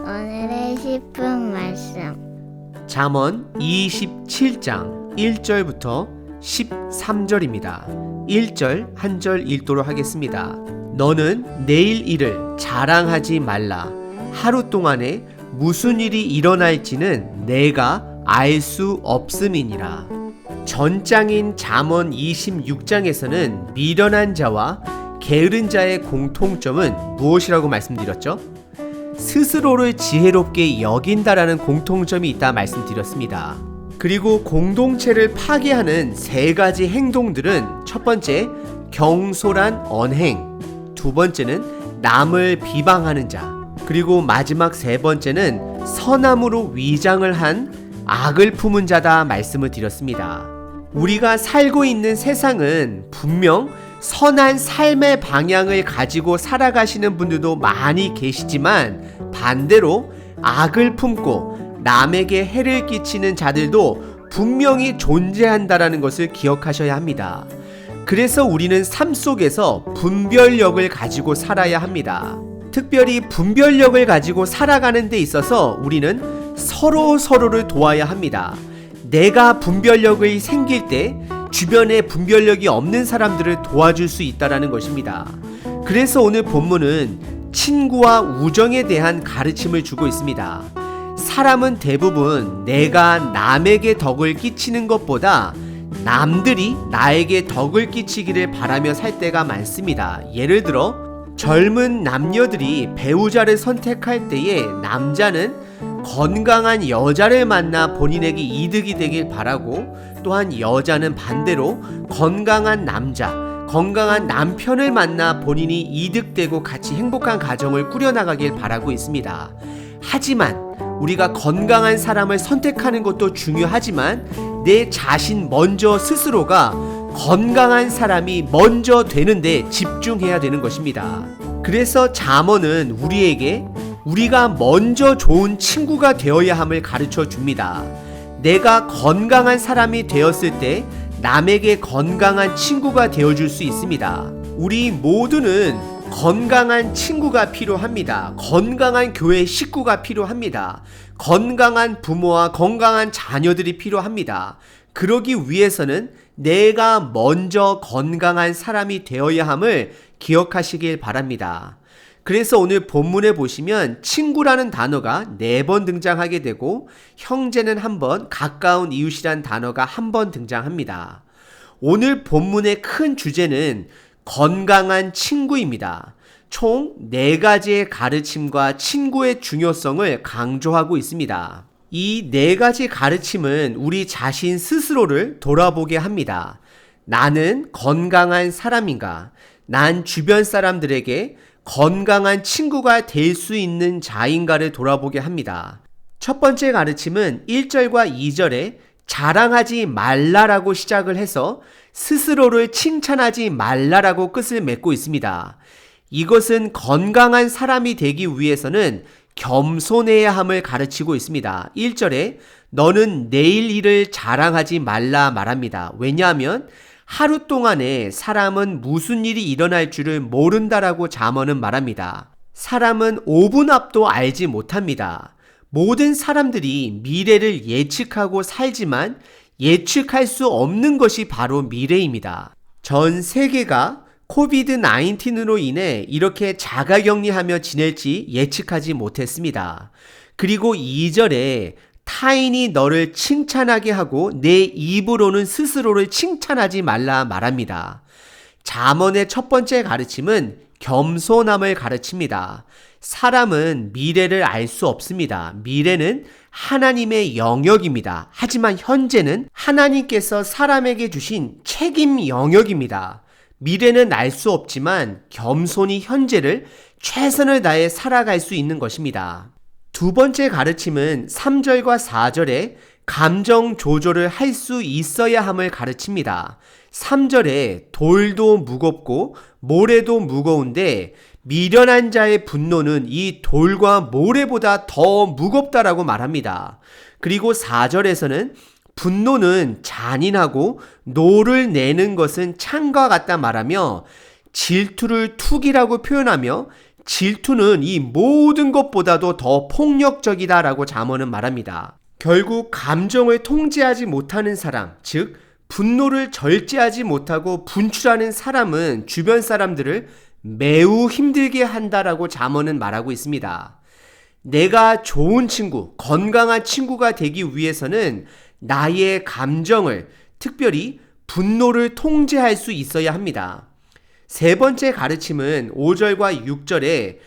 오늘의 10분 말씀. 잠언 27장 1절부터 13절입니다. 1절 한 절 읽도록 하겠습니다. 너는 내일 일을 자랑하지 말라. 하루 동안에 무슨 일이 일어날지는 내가 알 수 없음이니라. 전장인 잠언 26장에서는 미련한 자와 게으른 자의 공통점은 무엇이라고 말씀드렸죠? 스스로를 지혜롭게 여긴다라는 공통점이 있다 말씀드렸습니다. 그리고 공동체를 파괴하는 세 가지 행동들은 첫 번째, 경솔한 언행, 두 번째는 남을 비방하는 자, 그리고 마지막 세 번째는 선함으로 위장을 한 악을 품은 자다 말씀을 드렸습니다. 우리가 살고 있는 세상은 분명 선한 삶의 방향을 가지고 살아가시는 분들도 많이 계시지만 반대로 악을 품고 남에게 해를 끼치는 자들도 분명히 존재한다라는 것을 기억하셔야 합니다. 그래서 우리는 삶 속에서 분별력을 가지고 살아야 합니다. 특별히 분별력을 가지고 살아가는 데 있어서 우리는 서로를 도와야 합니다. 내가 분별력이 생길 때 주변에 분별력이 없는 사람들을 도와줄 수 있다는 것입니다. 그래서 오늘 본문은 친구와 우정에 대한 가르침을 주고 있습니다. 사람은 대부분 내가 남에게 덕을 끼치는 것보다 남들이 나에게 덕을 끼치기를 바라며 살 때가 많습니다. 예를 들어 젊은 남녀들이 배우자를 선택할 때에 남자는 건강한 여자를 만나 본인에게 이득이 되길 바라고, 또한 여자는 반대로 건강한 남자, 건강한 남편을 만나 본인이 이득되고 같이 행복한 가정을 꾸려나가길 바라고 있습니다. 하지만 우리가 건강한 사람을 선택하는 것도 중요하지만 내 자신 먼저 스스로가 건강한 사람이 먼저 되는데 집중해야 되는 것입니다. 그래서 잠언은 우리에게 우리가 먼저 좋은 친구가 되어야 함을 가르쳐 줍니다. 내가 건강한 사람이 되었을 때 남에게 건강한 친구가 되어줄 수 있습니다. 우리 모두는 건강한 친구가 필요합니다. 건강한 교회 식구가 필요합니다. 건강한 부모와 건강한 자녀들이 필요합니다. 그러기 위해서는 내가 먼저 건강한 사람이 되어야 함을 기억하시길 바랍니다. 그래서 오늘 본문에 보시면 친구라는 단어가 4번 등장하게 되고 형제는 1번, 가까운 이웃이란 단어가 1번 등장합니다. 오늘 본문의 큰 주제는 건강한 친구입니다. 총 4가지의 가르침과 친구의 중요성을 강조하고 있습니다. 이 4가지 가르침은 우리 자신 스스로를 돌아보게 합니다. 나는 건강한 사람인가? 난 주변 사람들에게 건강한 친구가 될 수 있는 자인가를 돌아보게 합니다. 첫 번째 가르침은 1절과 2절에 자랑하지 말라라고 시작을 해서 스스로를 칭찬하지 말라라고 끝을 맺고 있습니다. 이것은 건강한 사람이 되기 위해서는 겸손해야 함을 가르치고 있습니다. 1절에 너는 내일 일을 자랑하지 말라 말합니다. 왜냐하면 하루 동안에 사람은 무슨 일이 일어날 줄을 모른다라고 잠언은 말합니다. 사람은 5분 앞도 알지 못합니다. 모든 사람들이 미래를 예측하고 살지만 예측할 수 없는 것이 바로 미래입니다. 전 세계가 코비드-19으로 인해 이렇게 자가격리하며 지낼지 예측하지 못했습니다. 그리고 2절에 타인이 너를 칭찬하게 하고 내 입으로는 스스로를 칭찬하지 말라 말합니다. 잠언의 첫 번째 가르침은 겸손함을 가르칩니다. 사람은 미래를 알 수 없습니다. 미래는 하나님의 영역입니다. 하지만 현재는 하나님께서 사람에게 주신 책임 영역입니다. 미래는 알 수 없지만 겸손히 현재를 최선을 다해 살아갈 수 있는 것입니다. 두 번째 가르침은 3절과 4절에 감정 조절을 할 수 있어야 함을 가르칩니다. 3절에 돌도 무겁고 모래도 무거운데 미련한 자의 분노는 이 돌과 모래보다 더 무겁다라고 말합니다. 그리고 4절에서는 분노는 잔인하고 노를 내는 것은 창과 같다 말하며 질투를 툭이라고 표현하며 질투는 이 모든 것보다도 더 폭력적이다라고 잠언은 말합니다. 결국 감정을 통제하지 못하는 사람, 즉 분노를 절제하지 못하고 분출하는 사람은 주변 사람들을 매우 힘들게 한다라고 잠언은 말하고 있습니다. 내가 좋은 친구, 건강한 친구가 되기 위해서는 나의 감정을, 특별히 분노를 통제할 수 있어야 합니다. 세 번째 가르침은 5절과 6절에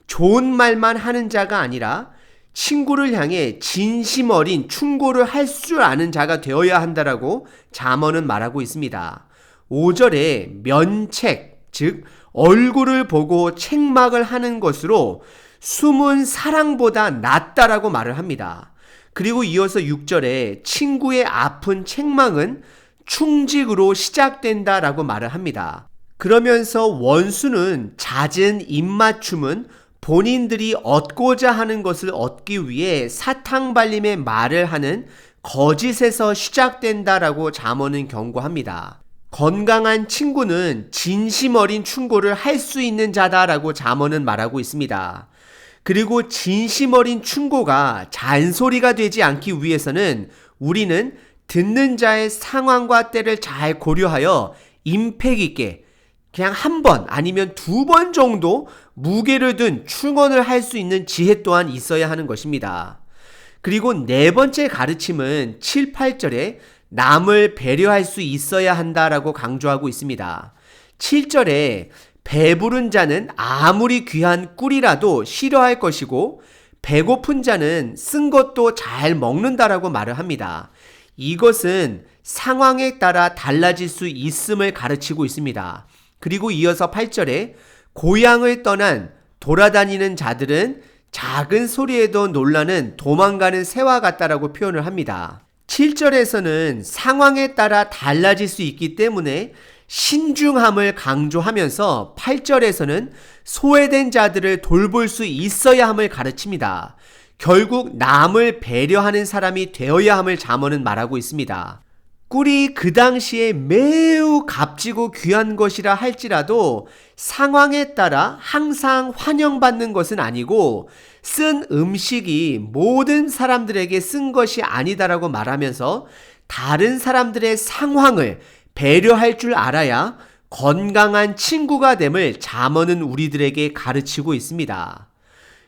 좋은 말만 하는 자가 아니라 친구를 향해 진심 어린 충고를 할 줄 아는 자가 되어야 한다라고 잠언은 말하고 있습니다. 5절에 면책, 즉 얼굴을 보고 책망을 하는 것으로 숨은 사랑보다 낫다라고 말을 합니다. 그리고 이어서 6절에 친구의 아픈 책망은 충직으로 시작된다라고 말을 합니다. 그러면서 원수는 잦은 입맞춤은 본인들이 얻고자 하는 것을 얻기 위해 사탕발림의 말을 하는 거짓에서 시작된다라고 잠언은 경고합니다. 건강한 친구는 진심 어린 충고를 할 수 있는 자다라고 잠언은 말하고 있습니다. 그리고 진심 어린 충고가 잔소리가 되지 않기 위해서는 우리는 듣는 자의 상황과 때를 잘 고려하여 임팩 있게 그냥 한 번 아니면 2번 정도 무게를 둔 충언을 할 수 있는 지혜 또한 있어야 하는 것입니다. 그리고 네 번째 가르침은 7, 8절에 남을 배려할 수 있어야 한다라고 강조하고 있습니다. 7절에 배부른 자는 아무리 귀한 꿀이라도 싫어할 것이고 배고픈 자는 쓴 것도 잘 먹는다라고 말을 합니다. 이것은 상황에 따라 달라질 수 있음을 가르치고 있습니다. 그리고 이어서 8절에 고향을 떠난 돌아다니는 자들은 작은 소리에도 놀라는 도망가는 새와 같다라고 표현을 합니다. 7절에서는 상황에 따라 달라질 수 있기 때문에 신중함을 강조하면서 8절에서는 소외된 자들을 돌볼 수 있어야 함을 가르칩니다. 결국 남을 배려하는 사람이 되어야 함을 잠언은 말하고 있습니다. 꿀이 그 당시에 매우 값지고 귀한 것이라 할지라도 상황에 따라 항상 환영받는 것은 아니고 쓴 음식이 모든 사람들에게 쓴 것이 아니다라고 말하면서 다른 사람들의 상황을 배려할 줄 알아야 건강한 친구가 됨을 잠언은 우리들에게 가르치고 있습니다.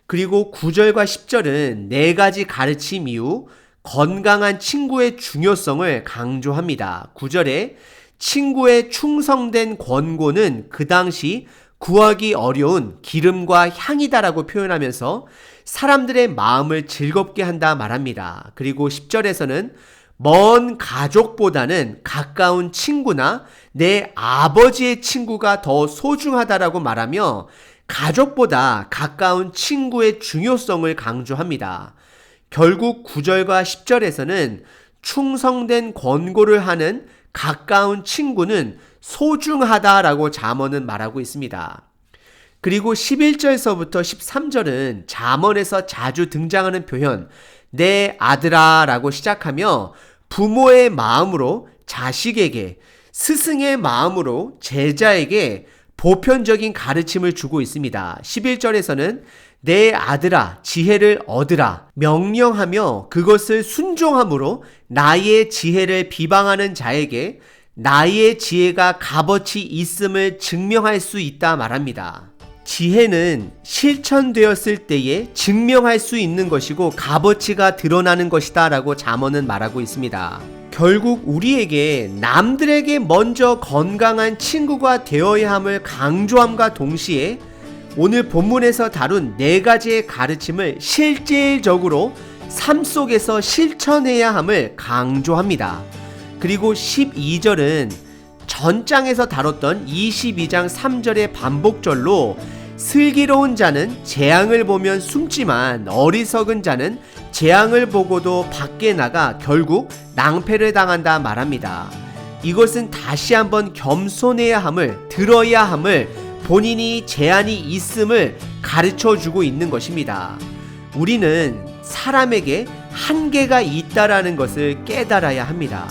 그리고 9절과 10절은 4가지 가르침 이후 건강한 친구의 중요성을 강조합니다. 9절에 친구의 충성된 권고는 그 당시 구하기 어려운 기름과 향이다라고 표현하면서 사람들의 마음을 즐겁게 한다 말합니다. 그리고 10절에서는 먼 가족보다는 가까운 친구나 내 아버지의 친구가 더 소중하다라고 말하며 가족보다 가까운 친구의 중요성을 강조합니다. 결국 9절과 10절에서는 충성된 권고를 하는 가까운 친구는 소중하다라고 잠언은 말하고 있습니다. 그리고 11절서부터 13절은 잠언에서 자주 등장하는 표현 내 아들아 라고 시작하며 부모의 마음으로 자식에게, 스승의 마음으로 제자에게 보편적인 가르침을 주고 있습니다. 11절에서는 내 아들아 지혜를 얻으라 명령하며 그것을 순종함으로 나의 지혜를 비방하는 자에게 나의 지혜가 값어치 있음을 증명할 수 있다 말합니다. 지혜는 실천되었을 때에 증명할 수 있는 것이고 값어치가 드러나는 것이다 라고 잠언은 말하고 있습니다. 결국 우리에게 남들에게 먼저 건강한 친구가 되어야 함을 강조함과 동시에 오늘 본문에서 다룬 4가지의 가르침을 실질적으로 삶 속에서 실천해야 함을 강조합니다. 그리고 12절은 전장에서 다뤘던 22장 3절의 반복절로 슬기로운 자는 재앙을 보면 숨지만 어리석은 자는 재앙을 보고도 밖에 나가 결국 낭패를 당한다 말합니다. 이것은 다시 한번 겸손해야 함을, 들어야 함을, 본인이 제한이 있음을 가르쳐주고 있는 것입니다. 우리는 사람에게 한계가 있다라는 것을 깨달아야 합니다.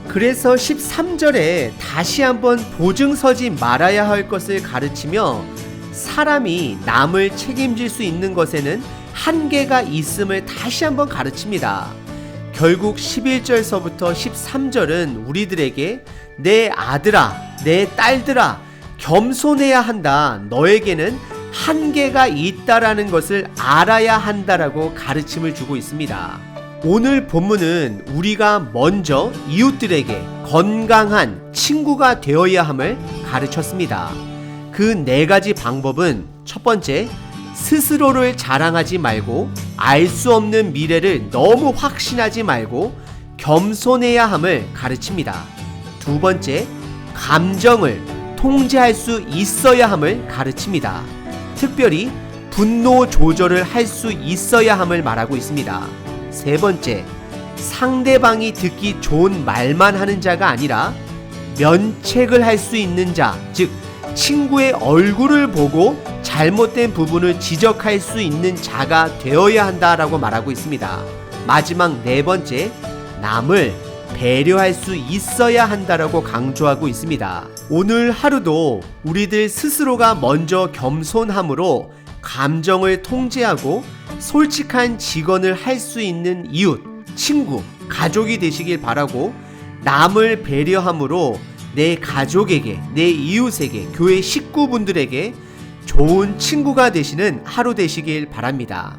그래서 13절에 다시 한번 보증서지 말아야 할 것을 가르치며 사람이 남을 책임질 수 있는 것에는 한계가 있음을 다시 한번 가르칩니다. 결국 11절서부터 13절은 우리들에게 내 아들아, 내 딸들아, 겸손해야 한다. 너에게는 한계가 있다라는 것을 알아야 한다라고 가르침을 주고 있습니다. 오늘 본문은 우리가 먼저 이웃들에게 건강한 친구가 되어야 함을 가르쳤습니다. 그 4가지 방법은 첫 번째, 스스로를 자랑하지 말고 알 수 없는 미래를 너무 확신하지 말고 겸손해야 함을 가르칩니다. 두 번째, 감정을 통제할 수 있어야 함을 가르칩니다. 특별히 분노 조절을 할 수 있어야 함을 말하고 있습니다. 세 번째, 상대방이 듣기 좋은 말만 하는 자가 아니라 면책을 할 수 있는 자, 즉 친구의 얼굴을 보고 잘못된 부분을 지적할 수 있는 자가 되어야 한다라고 말하고 있습니다. 마지막 4번째, 남을 배려할 수 있어야 한다라고 강조하고 있습니다. 오늘 하루도 우리들 스스로가 먼저 겸손함으로 감정을 통제하고 솔직한 직언을 할 수 있는 이웃, 친구, 가족이 되시길 바라고, 남을 배려함으로 내 가족에게, 내 이웃에게, 교회 식구분들에게 좋은 친구가 되시는 하루 되시길 바랍니다.